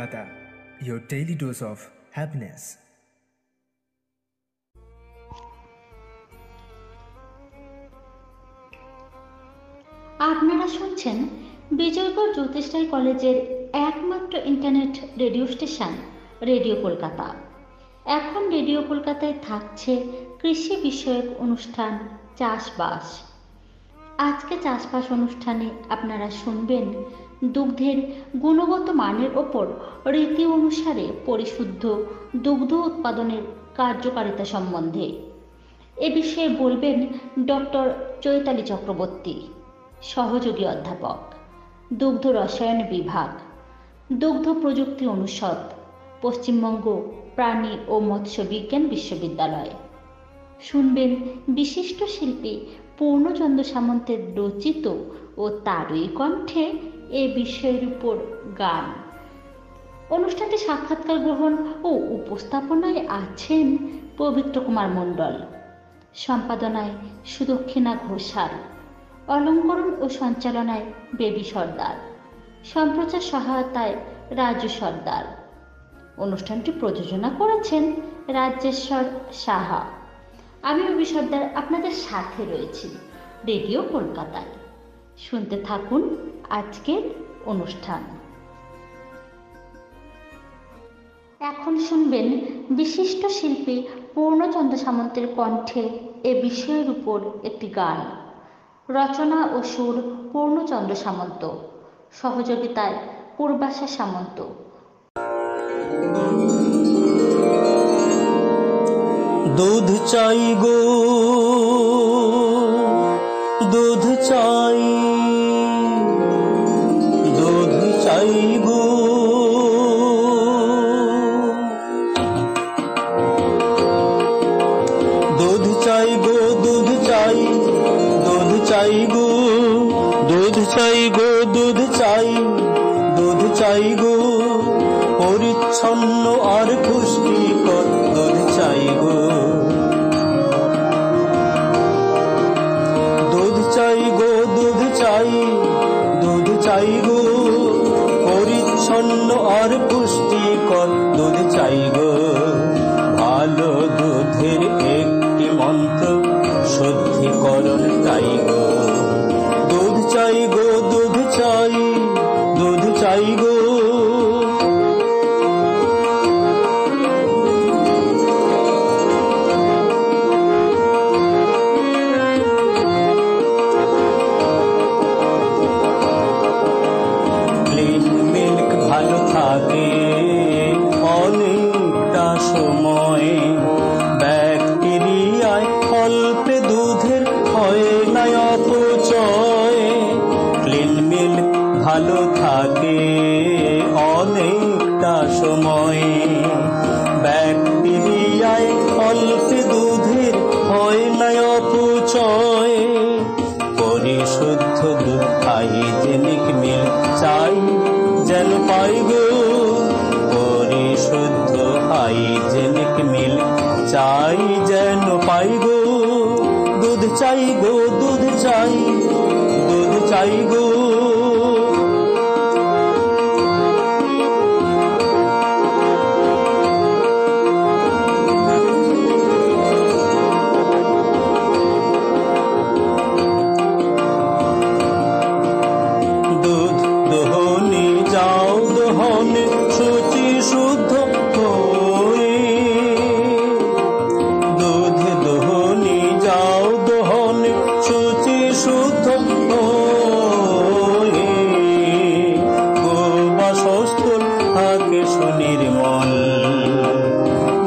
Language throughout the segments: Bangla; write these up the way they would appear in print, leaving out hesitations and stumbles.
Kolkata, your daily dose of happiness. আপনারা শুনছেন বিজয়গড় জ্যোতিষরায় কলেজের একমাত্র internet radio station radio Kolkata. এখন রেডিও কলকাতায় থাকছে কৃষি বিষয়ক অনুষ্ঠান চাষবাস। আজকে চাষবাস অনুষ্ঠানে আপনারা শুনবেন দুগ্ধের গুণগত মানের ওপর রীতি অনুসারে পরিশুদ্ধ দুগ্ধ উৎপাদনের কার্যকারিতা সম্বন্ধে। এ বিষয়ে বলবেন ডক্টর চৈতালি চক্রবর্তী, সহযোগী অধ্যাপক, দুগ্ধ রসায়ন বিভাগ, দুগ্ধ প্রযুক্তি অনুষদ, পশ্চিমবঙ্গ প্রাণী ও মৎস্য বিজ্ঞান বিশ্ববিদ্যালয়। শুনবেন বিশিষ্ট শিল্পী পূর্ণচন্দ্র সামন্তের রচিত ও তারই কণ্ঠে এ বিষয়ের উপর গান। অনুষ্ঠানটি সাক্ষাৎকার গ্রহণ ও উপস্থাপনায় আছেন পবিত্র কুমার মণ্ডল, সম্পাদনায় সুদক্ষিণা ঘোষাল, অলঙ্করণ ও সঞ্চালনায় বেবি সর্দার, সম্প্রচার সহায়তায় রাজু সর্দার। অনুষ্ঠানটি প্রযোজনা করেছেন রাজেশ্বর সাহা। আমি বেবি সর্দার আপনাদের সাথে রয়েছি রেডিও কলকাতায়। শুনতে থাকুন আজকের অনুষ্ঠান। এখন শুনবেন বিশিষ্ট শিল্পী পূর্ণচন্দ্র সামন্তের কণ্ঠে এ বিষয়ের উপর একটি গান। রচনা ও সুর পূর্ণচন্দ্র সামন্ত, সহযোগিতায় পূর্বাশা সামন্ত। দুধ চাই গো, দুধ চাই, দুধ চাই গো, দুধ চাই গো, দুধ চাই, দুধ চাই গো, দুধ চাই গো, দুধ চাই, দুধ চাই গো, পরিচ্ছন্ন আর পুষ্টিকর দুধ চাই গো, দুধ চাই গো, দুধ চাই, দুধ চাই গো, পরিচ্ছন্ন আর পুষ্টিকর দুধ চাই গো। ভালো দুধের একটি মন্ত্র শুদ্ধিকরণ চাই গো, দুধ চাই গো, দুধ চাই, দুধ চাই গো। ভালো থাকে অনেকটা সময়, ব্যাকটেরিয়ায় অল্পে দুধের হয় না অপচয়। ক্লিন মিল্ক ভালো থাকে অনেকটা সময়, ব্যাকটেরিয়ায় অল্পে দুধের হয় না অপচয়। পরিশুদ্ধ দুধ হাইজেনিক মিল্ক চাই যেন পাই গো, পরিশুদ্ধ হাইজেনিক মিল্ক চাই যেন পাই গো। দুধ চাই গো, দুধ চাই, দুধ চাই গো। শুচি শুদ্ধ হয়ে, দুধ দোহনি যাও দোহনে শুচি শুদ্ধ হয়ে, গোবাসস্থল থাকে সুনির্মল,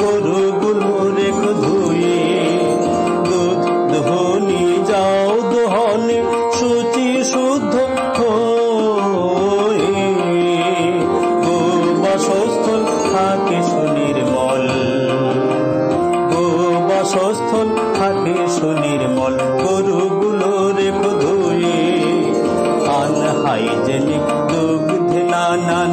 গরুগুলো রেখো ধুয়ে। দুধ দোহনি যাও দোহনে শুচি শুদ্ধ থাকে সুনির্মল, গোবাসস্থল থাকে সুনির্মল, গরুগুলো রেখো ধুয়ে। আনহাইজেনিক দুগ্ধ নানান,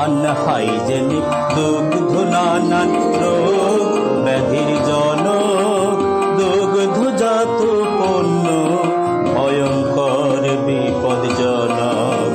আনহাইজেনিক দুগ্ধ নানান রোগ ব্যাধির জনক, দুগ্ধজাত পণ্য ভয়ঙ্কর বিপজ্জনক।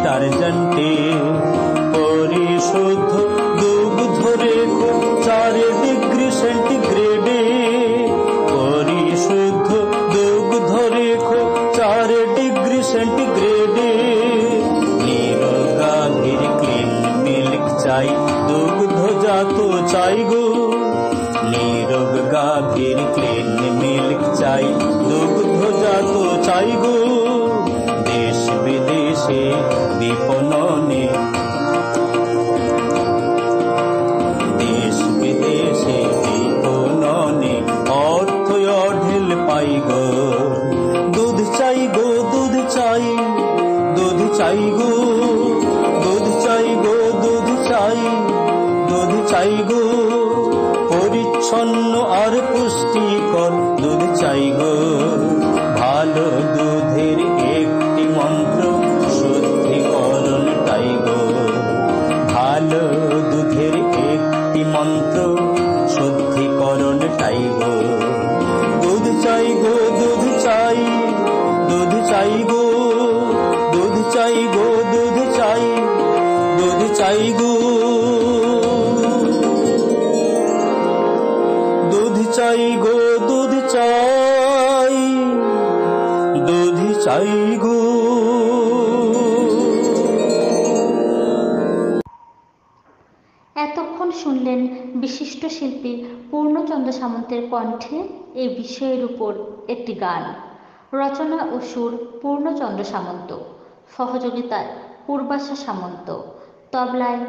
ডিটারজেন্টে পরিশুদ্ধ দুগ্ধ রেখো 4 ডিগ্রি সেন্টিগ্রেডে পরিশুদ্ধ দুগ্ধ রেখো 4 ডিগ্রি সেন্টিগ্রেডে নিরগাভীর ক্লিন মিল্ক চাই দুগ্ধজাত চাই গো নিরোগ গাভীর ক্লিন মিল্ক চাই দুগ্ধজাত চাই গো দেশ বিদেশে বিপণনে দেশ বিদেশে বিপণনে অর্থ অঢেল পাই গো দুধ চাই গো দুধ চাই দুধ চাই গো দুধ চাই গো দুধ চাই দুধ চাই গো পরিচ্ছন্ন আর পুষ্টিকর দুধ চাই গো ভালো দুধের একটি মন্ত্র শুদ্ধিকরণটাই গো ভালো দুধের একটি মন্ত্র শুদ্ধিকরণটাই গো দুধ চাই গো দুধ চাই দুধ চাই গো দুধ চাই গো দুধ চাই দুধ চাই গো দুধ চাই গো দুধ চাই দুধ চাই গো। এতক্ষণ শুনলেন বিশিষ্ট শিল্পী পূর্ণচন্দ্র সামন্তের কণ্ঠে এই বিষয়ের উপর একটি গান। রচনা ও সুর পূর্ণচন্দ্র সামন্ত, সহযোগিতায় পূর্বাশা সামন্ত, তবলায়